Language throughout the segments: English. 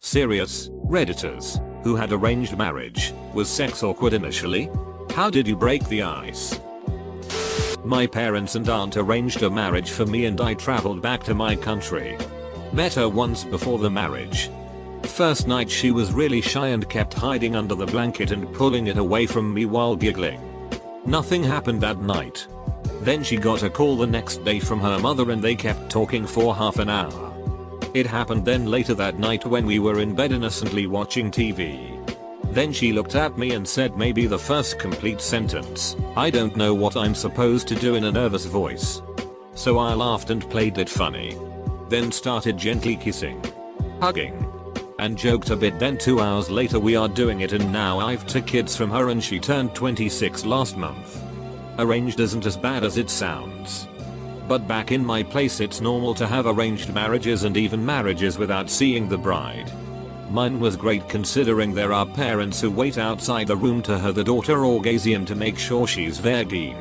Serious, Redditors, who had arranged marriage, was sex awkward initially? How did you break the ice? My parents and aunt arranged a marriage for me and I traveled back to my country. Met her once before the marriage. First night she was really shy and kept hiding under the blanket and pulling it away from me while giggling. Nothing happened that night. Then she got a call the next day from her mother and they kept talking for half an hour. It happened then later that night when we were in bed innocently watching TV. Then she looked at me and said maybe the first complete sentence, "I don't know what I'm supposed to do," in a nervous voice. So I laughed and played it funny. Then started gently kissing, hugging, and joked a bit. Then 2 hours later we are doing it and now I've 2 kids from her and she turned 26 last month. Arranged isn't as bad as it sounds. But back in my place it's normal to have arranged marriages and even marriages without seeing the bride. Mine was great considering there are parents who wait outside the room to her the daughter orgasm to make sure she's virgin.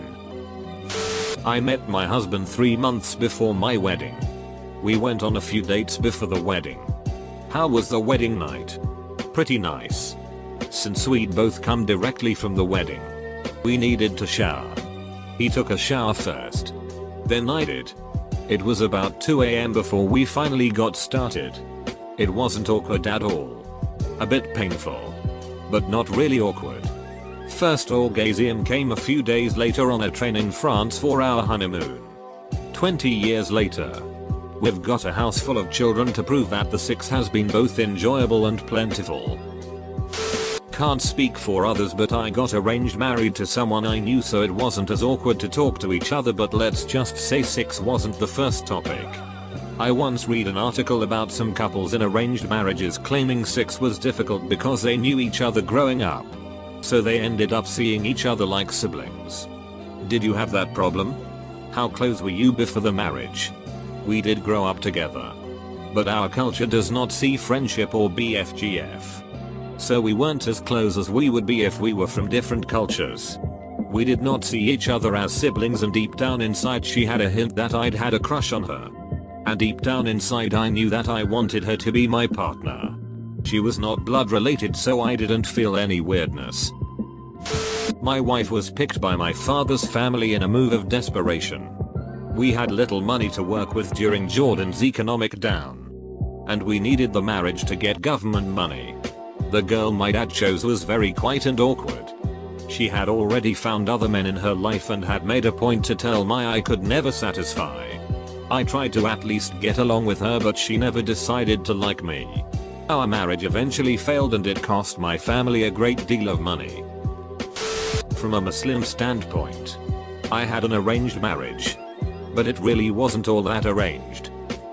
I met my husband 3 months before my wedding. We went on a few dates before the wedding. How was the wedding night? Pretty nice. Since we'd both come directly from the wedding, we needed to shower. He took a shower first. Then I did. It was about 2 AM before we finally got started. It wasn't awkward at all. A bit painful, but not really awkward. First orgasm came a few days later on a train in France for our honeymoon. 20 years later, we've got a house full of children to prove that the sex has been both enjoyable and plentiful. Can't speak for others but I got arranged married to someone I knew so it wasn't as awkward to talk to each other, but let's just say sex wasn't the first topic. I once read an article about some couples in arranged marriages claiming sex was difficult because they knew each other growing up. So they ended up seeing each other like siblings. Did you have that problem? How close were you before the marriage? We did grow up together, but our culture does not see friendship or BFGF. So we weren't as close as we would be if we were from different cultures. We did not see each other as siblings and deep down inside she had a hint that I'd had a crush on her. And deep down inside I knew that I wanted her to be my partner. She was not blood related so I didn't feel any weirdness. My wife was picked by my father's family in a move of desperation. We had little money to work with during Jordan's economic down. And we needed the marriage to get government money. The girl my dad chose was very quiet and awkward. She had already found other men in her life and had made a point to tell me I could never satisfy. I tried to at least get along with her but she never decided to like me. Our marriage eventually failed and it cost my family a great deal of money. From a Muslim standpoint, I had an arranged marriage. But it really wasn't all that arranged.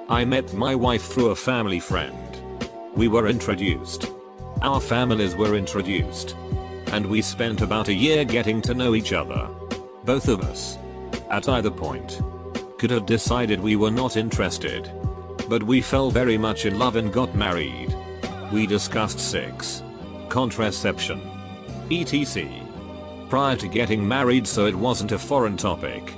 I met my wife through a family friend. We were introduced. Our families were introduced. And we spent about a year getting to know each other. Both of us, at either point, could have decided we were not interested. But we fell very much in love and got married. We discussed sex, contraception, etc. prior to getting married so it wasn't a foreign topic.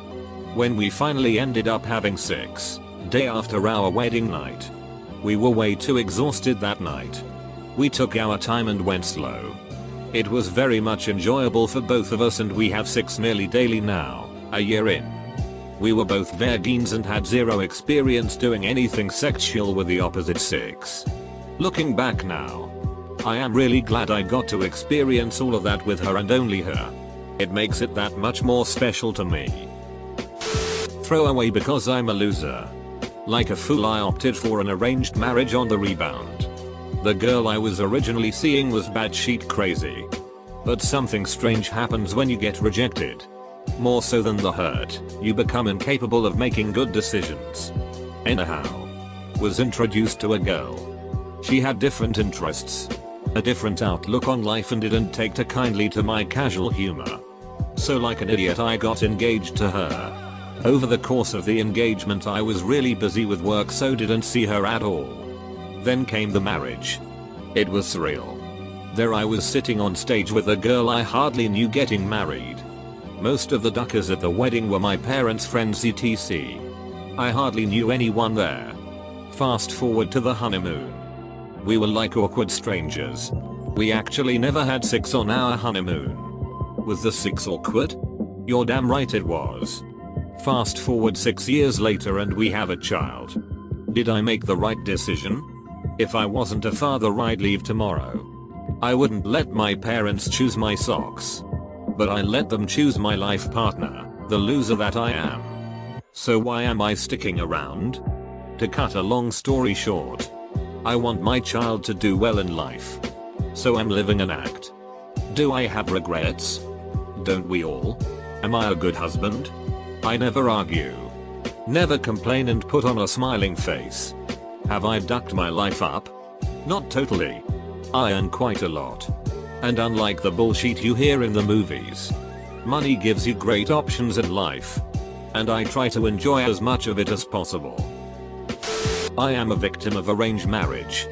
When we finally ended up having sex, day after our wedding night, we were way too exhausted that night. We took our time and went slow. It was very much enjoyable for both of us and we have sex nearly daily now, a year in. We were both virgins and had zero experience doing anything sexual with the opposite sex. Looking back now, I am really glad I got to experience all of that with her and only her. It makes it that much more special to me. Throw away because I'm a loser. Like a fool I opted for an arranged marriage on the rebound. The girl I was originally seeing was batshit crazy. But something strange happens when you get rejected. More so than the hurt, you become incapable of making good decisions. Anyhow, was introduced to a girl. She had different interests, a different outlook on life and didn't take too kindly to my casual humor. So like an idiot I got engaged to her. Over the course of the engagement I was really busy with work so didn't see her at all. Then came the marriage. It was surreal. There I was sitting on stage with a girl I hardly knew getting married. Most of the duckers at the wedding were my parents' friends etc. I hardly knew anyone there. Fast forward to the honeymoon. We were like awkward strangers. We actually never had sex on our honeymoon. Was the sex awkward? You're damn right it was. Fast forward 6 years later and we have a child. Did I make the right decision? If I wasn't a father I'd leave tomorrow. I wouldn't let my parents choose my socks. But I let them choose my life partner, the loser that I am. So why am I sticking around? To cut a long story short, I want my child to do well in life. So I'm living an act. Do I have regrets? Don't we all? Am I a good husband? I never argue. Never complain and put on a smiling face. Have I ducked my life up? Not totally. I earn quite a lot. And unlike the bullshit you hear in the movies, money gives you great options in life. And I try to enjoy as much of it as possible. I am a victim of arranged marriage.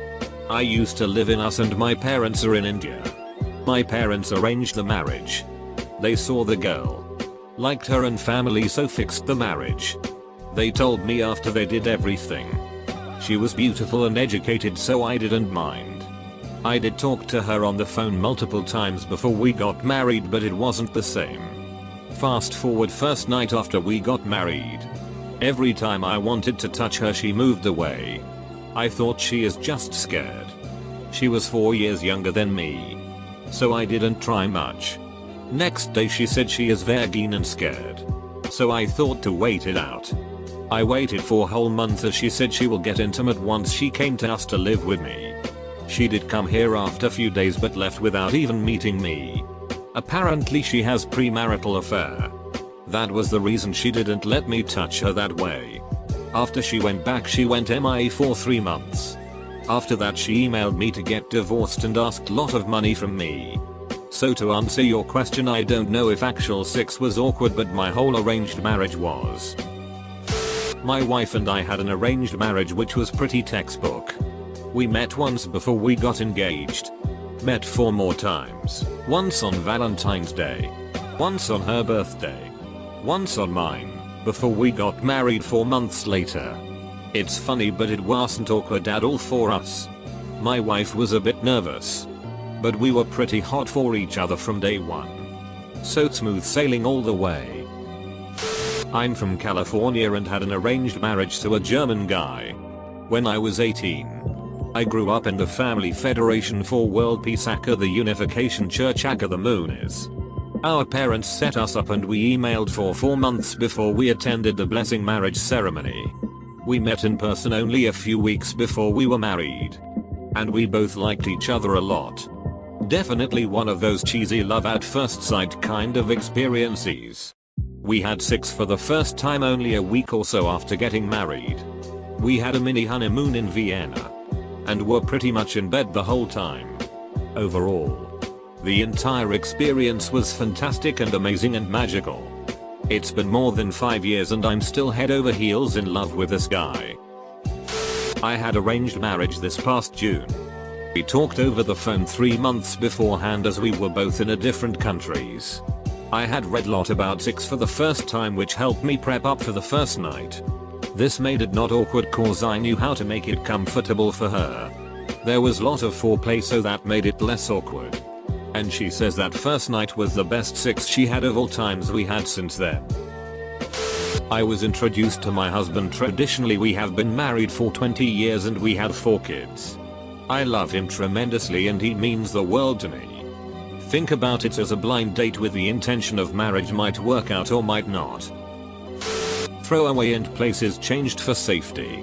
I used to live in US and my parents are in India. My parents arranged the marriage. They saw the girl, liked her and family so fixed the marriage. They told me after they did everything. She was beautiful and educated so I didn't mind. I did talk to her on the phone multiple times before we got married but it wasn't the same. Fast forward first night after we got married. Every time I wanted to touch her she moved away. I thought she is just scared. She was 4 years younger than me. So I didn't try much. Next day she said she is vergine and scared. So I thought to wait it out. I waited for a whole month as she said she will get intimate once she came to us to live with me. She did come here after a few days but left without even meeting me. Apparently she has premarital affair. That was the reason she didn't let me touch her that way. After she went back she went MIA for 3 months. After that she emailed me to get divorced and asked lot of money from me. So to answer your question, I don't know if actual sex was awkward but my whole arranged marriage was. My wife and I had an arranged marriage which was pretty textbook. We met once before we got engaged. Met 4 more times. Once on Valentine's Day. Once on her birthday. Once on mine. Before we got married 4 months later. It's funny but it wasn't awkward at all for us. My wife was a bit nervous. But we were pretty hot for each other from day one. So smooth sailing all the way. I'm from California and had an arranged marriage to a German guy. When I was 18. I grew up in the Family Federation for World Peace aka the Unification Church aka the moon is. Our parents set us up and we emailed for 4 months before we attended the blessing marriage ceremony. We met in person only a few weeks before we were married. And we both liked each other a lot. Definitely one of those cheesy love at first sight kind of experiences. We had sex for the first time only a week or so after getting married. We had a mini honeymoon in Vienna. And were pretty much in bed the whole time. Overall, the entire experience was fantastic and amazing and magical. It's been more than 5 years and I'm still head over heels in love with this guy. I had arranged marriage this past June. We talked over the phone 3 months beforehand as we were both in different countries. I had read a lot about sex for the first time which helped me prep up for the first night. This made it not awkward cause I knew how to make it comfortable for her. There was lot of foreplay so that made it less awkward. And she says that first night was the best sex she had of all times we had since then. I was introduced to my husband traditionally. We have been married for 20 years and we have 4 kids. I love him tremendously and he means the world to me. Think about it as a blind date with the intention of marriage might work out or might not. Throwaway and places changed for safety.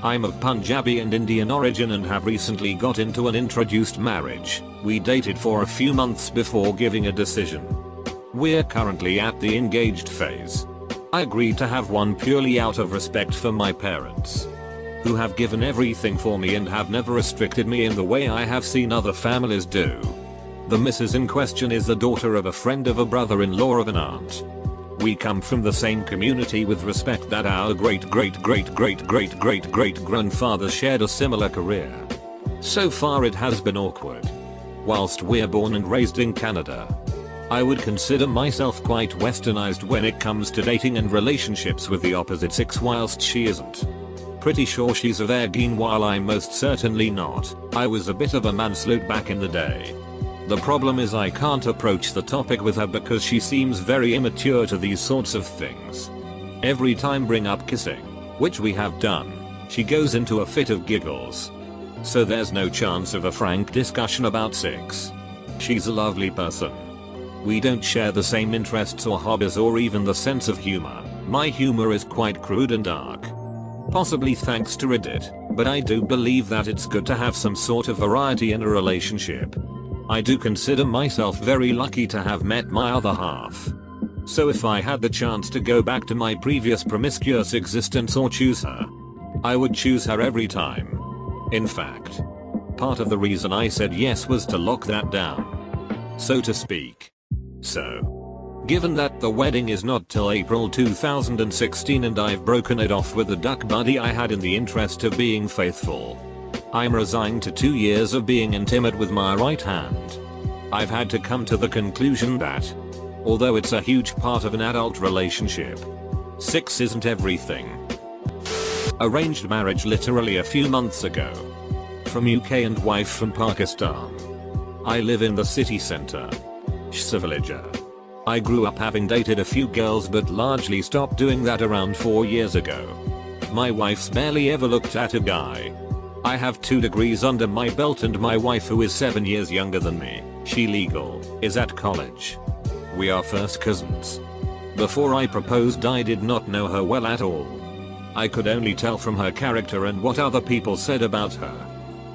I'm of Punjabi and Indian origin and have recently got into an introduced marriage. We dated for a few months before giving a decision. We're currently at the engaged phase. I agreed to have one purely out of respect for my parents, who have given everything for me and have never restricted me in the way I have seen other families do. The missus in question is the daughter of a friend of a brother-in-law of an aunt. We come from the same community with respect that our great-great-great-great-great-great-grandfather shared a similar career. So far it has been awkward. Whilst we're born and raised in Canada, I would consider myself quite westernized when it comes to dating and relationships with the opposite sex whilst she isn't. pretty sure she's a virgin while I'm most certainly not. I was a bit of a mansloot back in the day. The problem is I can't approach the topic with her because she seems very immature to these sorts of things. Every time bring up kissing, which we have done, she goes into a fit of giggles. So there's no chance of a frank discussion about sex. She's a lovely person. We don't share the same interests or hobbies or even the sense of humor. My humor is quite crude and dark. Possibly thanks to Reddit, but I do believe that it's good to have some sort of variety in a relationship. I do consider myself very lucky to have met my other half. So if I had the chance to go back to my previous promiscuous existence or choose her, I would choose her every time. In fact, part of the reason I said yes was to lock that down, so to speak. So, given that the wedding is not till April 2016 and I've broken it off with the duck buddy I had in the interest of being faithful, I'm resigned to 2 years of being intimate with my right hand. I've had to come to the conclusion that, although it's a huge part of an adult relationship, sex isn't everything. Arranged marriage literally a few months ago. From UK and wife from Pakistan. I live in the city center. Villager. I grew up having dated a few girls but largely stopped doing that around 4 years ago. My wife's barely ever looked at a guy. I have 2 degrees under my belt and my wife, who is 7 years younger than me, she legal, is at college. We are first cousins. Before I proposed I did not know her well at all. I could only tell from her character and what other people said about her.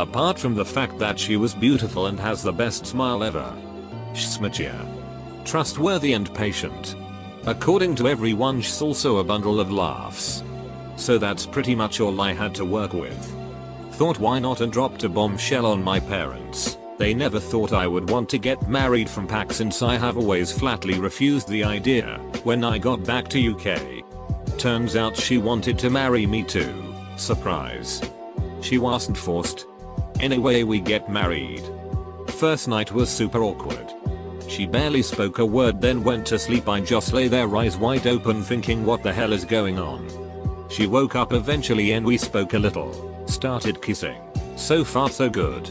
Apart from the fact that she was beautiful and has the best smile ever. Smachia. Trustworthy and patient. According to everyone, she's also a bundle of laughs. So that's pretty much all I had to work with. Thought why not, and dropped a bombshell on my parents. They never thought I would want to get married from Pac, since I have always flatly refused the idea when I got back to UK. Turns out she wanted to marry me too. Surprise. She wasn't forced. Anyway, we get married. First night was super awkward. She barely spoke a word, then went to sleep. I just lay there eyes wide open thinking what the hell is going on. She woke up eventually and we spoke a little. Started kissing. So far so good.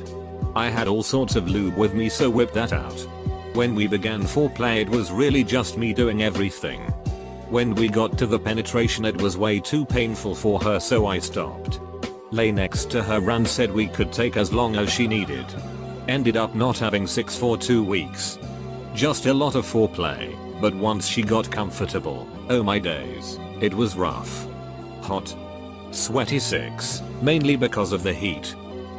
I had all sorts of lube with me, so whipped that out. When we began foreplay it was really just me doing everything. When we got to the penetration it was way too painful for her, so I stopped. Lay next to her and said we could take as long as she needed. Ended up not having sex for 2 weeks. Just a lot of foreplay, but once she got comfortable, oh my days, it was rough. Hot. Sweaty sex, mainly because of the heat.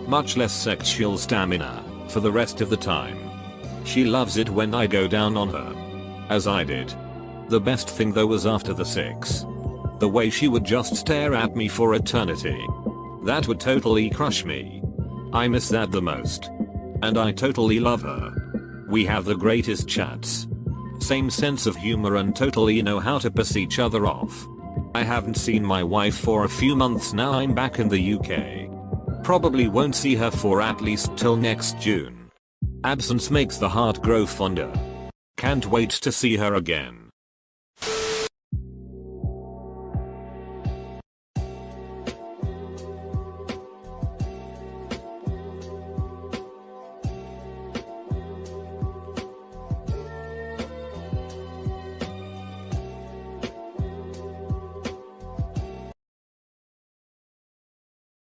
Much less sexual stamina, for the rest of the time. She loves it when I go down on her. As I did. The best thing though was after the sex. The way she would just stare at me for eternity. That would totally crush me. I miss that the most. And I totally love her. We have the greatest chats. Same sense of humor and totally know how to piss each other off. I haven't seen my wife for a few months now. I'm back in the UK. Probably won't see her for at least till next June. Absence makes the heart grow fonder. Can't wait to see her again.